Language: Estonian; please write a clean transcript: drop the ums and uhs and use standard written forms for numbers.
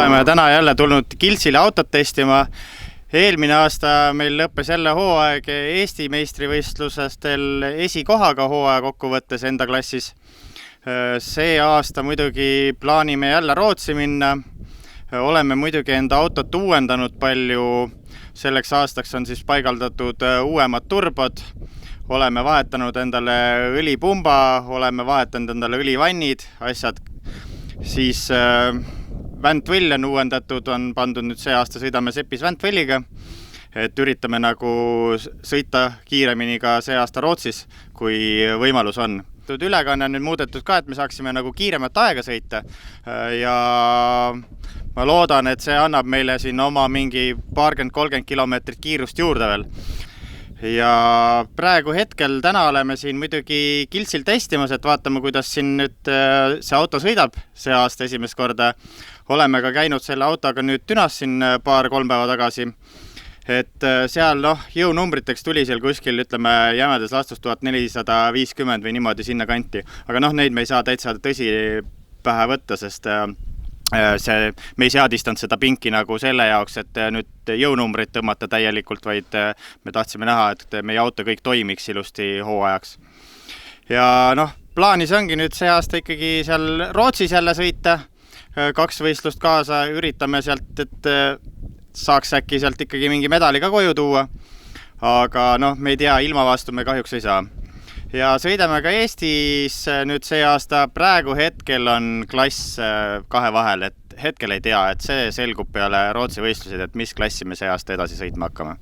oleme täna jälle tulnud Kiltsile autot testima. Eelmine aasta meil lõppes jälle hooaeg Eesti meistrivõistlustel esikohaga hooaja kokkuvõttes enda klassis. See aasta muidugi plaanime jälle Rootsi minna. Oleme muidugi enda autot uuendanud palju. Selleks aastaks on siis paigaldatud uuemad turbod. Oleme vahetanud endale õlipumba, oleme vahetanud endale õlivannid, asjad. Siis Vantville on uuendatud, on pandud nüüd see aasta sõidame Sepis Vantvilliga, et üritame nagu sõita kiiremini ka see aasta Rootsis, kui võimalus on. Ülekanne on nüüd muudetud ka, et me saaksime nagu kiiremat aega sõita ja ma loodan, et see annab meile siin oma mingi 20-30 kilomeetrit kiirust juurde veel. Ja praegu hetkel täna oleme siin muidugi Kiltsil testimas, et vaatame, kuidas siin nüüd see auto sõidab see aasta esimest korda. Oleme ka käinud selle autoga nüüd Dünas siin 2-3 päeva tagasi. Et seal jõunumbriteks tuli seal kuskil, ütleme, jämedas lastus 1450 või niimoodi sinna kanti. Aga neid me ei saa täitsa tõsi pähe võtta, sest me ei seadistanud seda pinki nagu selle jaoks, et nüüd jõunumbrit tõmmata täielikult, vaid me tahtsime näha, et meie auto kõik toimiks ilusti hooajaks. Ja plaanis ongi nüüd see aasta ikkagi seal Rootsis jälle sõita, 2 võistlust kaasa, üritame sealt, et saaks äkki sealt ikkagi mingi medali ka koju tuua, aga me ei tea, ilma vastu me kahjuks ei saa. Ja sõidame ka Eestis nüüd see aasta, praegu hetkel on klass 2 vahel, et hetkel ei tea, et see selgub peale Rootsi võistlused, et mis klassi me see aasta edasi sõitma hakkame.